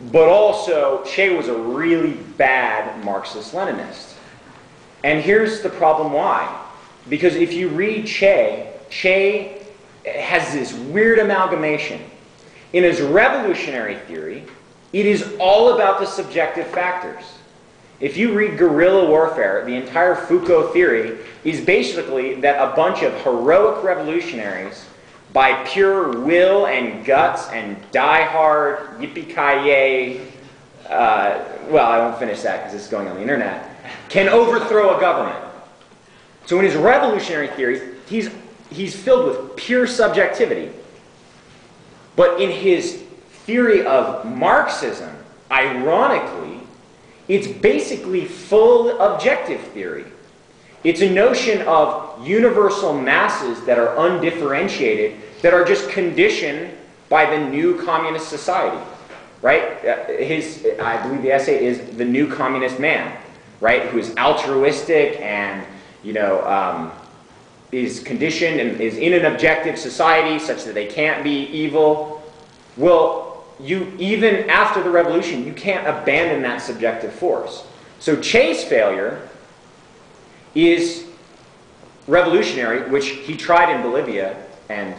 But also, Che was a really bad Marxist-Leninist. And here's the problem why. Because if you read Che, Che has this weird amalgamation. In his revolutionary theory, it is all about the subjective factors. If you read Guerrilla Warfare, the entire Foucault theory is basically that a bunch of heroic revolutionaries, by pure will and guts and die-hard, yippee-ki-yay, well, I won't finish that because it's going on the internet, can overthrow a government. So in his revolutionary theory, he's filled with pure subjectivity. But in his theory of Marxism, ironically, it's basically full objective theory. It's a notion of universal masses that are undifferentiated, that are just conditioned by the new communist society, right? I believe the essay is The New Communist Man, right? Who is altruistic and, is conditioned and is in an objective society such that they can't be evil. Well, even after the revolution, you can't abandon that subjective force. So Che's failure is revolutionary, which he tried in Bolivia and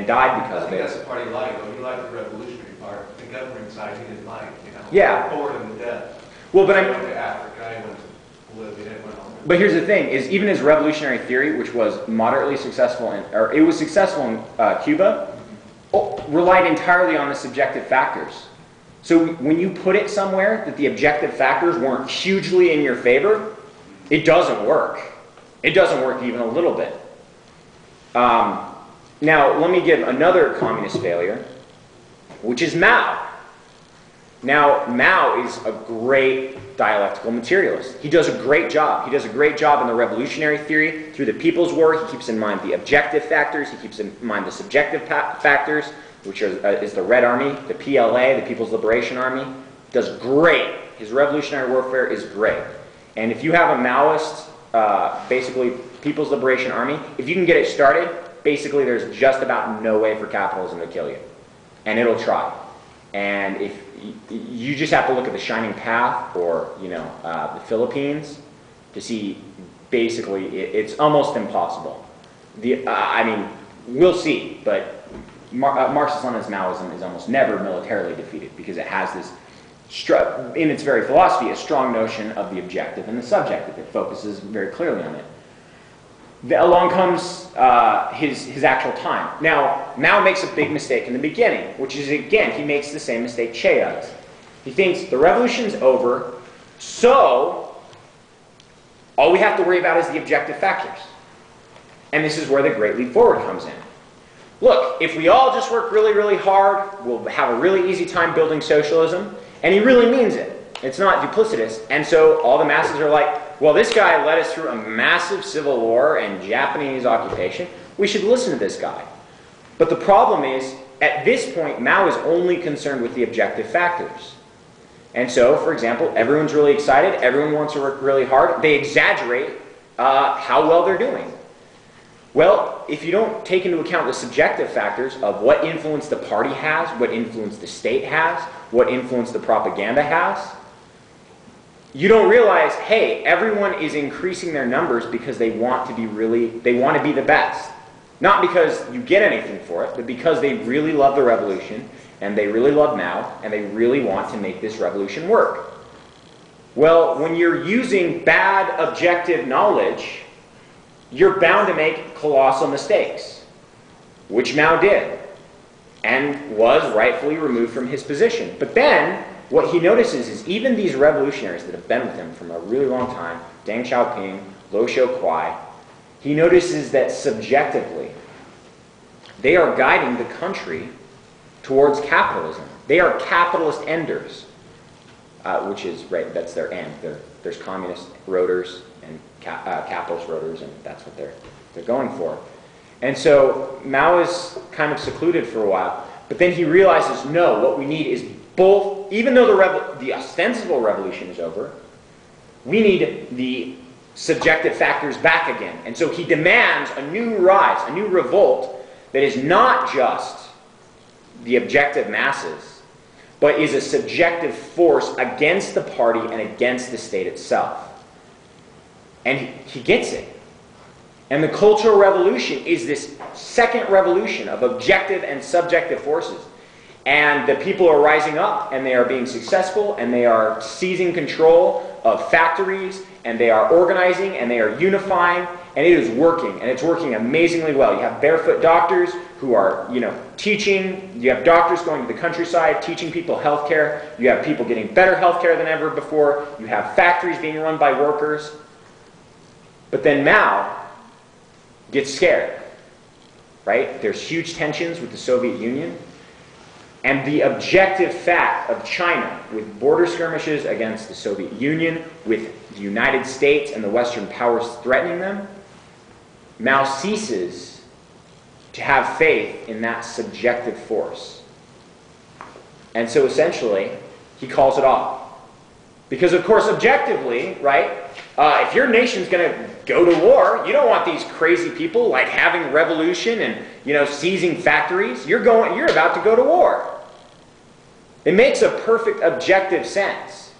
died because of it. That's the part he liked, though. He liked the revolutionary part. The governing side he didn't like, Yeah. Forward in the death. Well, but he went to Africa, he went to Bolivia, and went on. But here's the thing: is even his revolutionary theory, which was moderately successful it was successful in Cuba, relied entirely on the subjective factors. So when you put it somewhere that the objective factors weren't hugely in your favor, it doesn't work. It doesn't work even a little bit. Now, let me give another communist failure, which is Mao. Now, Mao is a great dialectical materialist. He does a great job. He does a great job in the revolutionary theory. Through the People's War, he keeps in mind the objective factors. He keeps in mind the subjective factors, which is the Red Army, the PLA, the People's Liberation Army. Does great. His revolutionary warfare is great. And if you have a Maoist, basically People's Liberation Army, if you can get it started, basically there's just about no way for capitalism to kill you. And it'll try. And if you just have to look at the Shining Path or the Philippines to see, basically it's almost impossible. I mean, we'll see, but Marxist-Leninist Maoism is almost never militarily defeated because it has this, in its very philosophy, a strong notion of the objective and the subjective. It focuses very clearly on it. Along comes his actual time. Now, Mao makes a big mistake in the beginning, which is, again, he makes the same mistake Che does. He thinks the revolution's over, so all we have to worry about is the objective factors. And this is where the Great Leap Forward comes in. Look, if we all just work really, really hard, we'll have a really easy time building socialism. And he really means it. It's not duplicitous. And so all the masses are like, well, this guy led us through a massive civil war and Japanese occupation. We should listen to this guy. But the problem is, at this point, Mao is only concerned with the objective factors. And so, for example, everyone's really excited. Everyone wants to work really hard. They exaggerate how well they're doing. Well, if you don't take into account the subjective factors of what influence the party has, what influence the state has, what influence the propaganda has, you don't realize, hey, everyone is increasing their numbers because they want to be the best. Not because you get anything for it, but because they really love the revolution, and they really love Mao, and they really want to make this revolution work. Well, when you're using bad objective knowledge, you're bound to make colossal mistakes, which Mao did, and was rightfully removed from his position. But then, what he notices is even these revolutionaries that have been with him from a really long time, Deng Xiaoping, Luo Xiaoqi, he notices that subjectively, they are guiding the country towards capitalism. They are capitalist enders, which is, right, that's their end. There's communist rotors and capitalist rotors, and that's what they're going for. And so Mao is kind of secluded for a while, but then he realizes, no, what we need is both, even though the ostensible revolution is over, we need the subjective factors back again. And so he demands a new rise, a new revolt that is not just the objective masses, but is a subjective force against the party and against the state itself. And he gets it. And the Cultural Revolution is this second revolution of objective and subjective forces. And the people are rising up, and they are being successful, and they are seizing control of factories, and they are organizing, and they are unifying, and it is working, and it's working amazingly well. You have barefoot doctors who are, teaching. You have doctors going to the countryside, teaching people healthcare. You have people getting better healthcare than ever before. You have factories being run by workers. But then Mao gets scared, right? There's huge tensions with the Soviet Union. And the objective fact of China, with border skirmishes against the Soviet Union, with the United States and the Western powers threatening them, Mao ceases to have faith in that subjective force. And so essentially, he calls it off. Because of course, objectively, right, if your nation's going to go to war, you don't want these crazy people like having revolution and, seizing factories. You're about to go to war. It makes a perfect objective sense.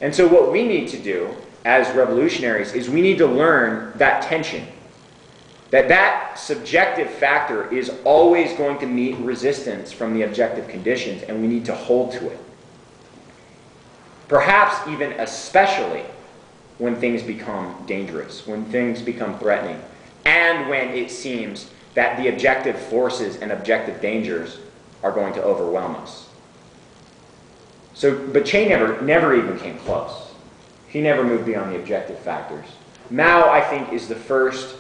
And so what we need to do as revolutionaries is we need to learn that tension. That subjective factor is always going to meet resistance from the objective conditions, and we need to hold to it. Perhaps even especially when things become dangerous, when things become threatening, and when it seems that the objective forces and objective dangers are going to overwhelm us. But Che never even came close. He never moved beyond the objective factors. Mao, I think, is the first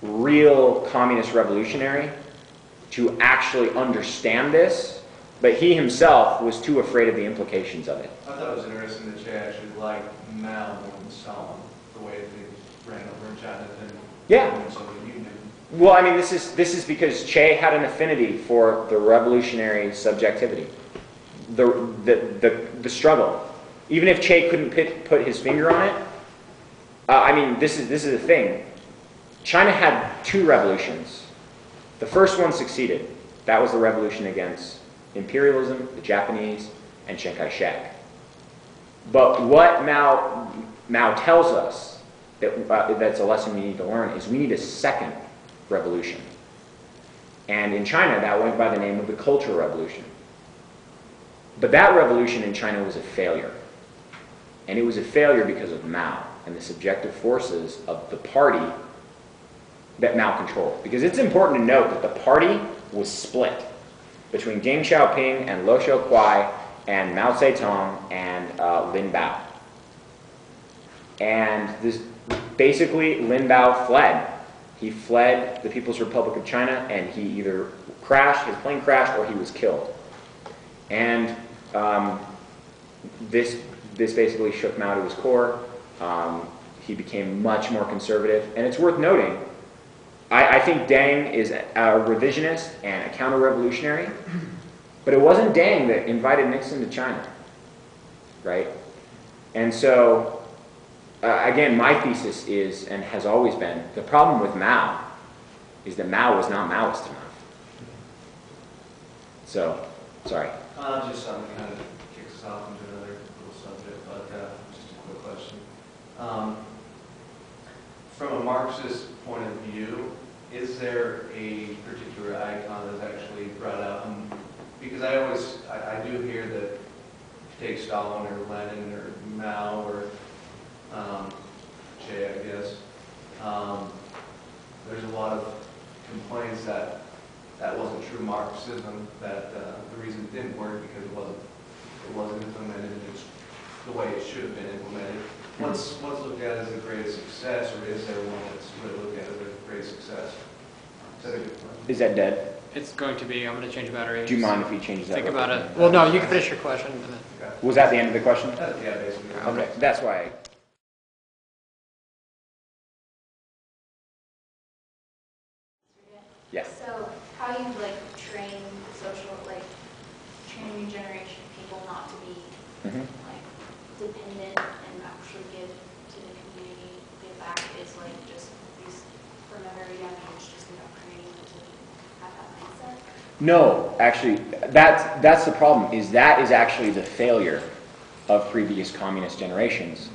real communist revolutionary to actually understand this, but he himself was too afraid of the implications of it. I thought it was interesting that Che actually liked Mao more than Stalin, the way things ran over in China than the Soviet Union. Well, I mean, this is because Che had an affinity for the revolutionary subjectivity, the struggle. Even if Che couldn't put his finger on it, this is the thing. China had two revolutions. The first one succeeded. That was the revolution against imperialism, the Japanese, and Chiang Kai-shek. But what Mao tells us, that's a lesson we need to learn, is we need a second revolution. And in China, that went by the name of the Cultural Revolution. But that revolution in China was a failure. And it was a failure because of Mao and the subjective forces of the party that Mao controlled. Because it's important to note that the party was split between Deng Xiaoping and Luo Xiaoqi and Mao Zedong and Lin Bao. And basically Lin Bao fled. He fled the People's Republic of China, and he either his plane crashed, or he was killed. And this basically shook Mao to his core. He became much more conservative. And it's worth noting, I think Deng is a revisionist and a counter-revolutionary, but it wasn't Deng that invited Nixon to China, right? And so, again, my thesis is, and has always been, the problem with Mao is that Mao was not Maoist enough. So, sorry. Just something kind of kicks us off into another little subject, but just a quick question. From a Marxist point of view, is there a particular icon that's actually brought out? Because I do hear that if you take Stalin or Lenin or Mao or Che, I guess, there's a lot of complaints that wasn't true Marxism, that the reason it didn't work because it wasn't implemented the way it should have been implemented. What's looked at as the greatest success, or is there one that's really looked at as a great success? Is that a good question? Is that dead? It's going to be. I'm going to change the battery. Do you mind if he changes that? Think about it. Well, no, you can finish your question. And then. Okay. Was that the end of the question? Yeah, basically. Okay, that's why. Yes. So how you train train new generation of people not to be dependent and actually give to the community, give back is just from a very young age, just about creating them to have that mindset. No, actually, that's the problem, is that is actually the failure of previous communist generations.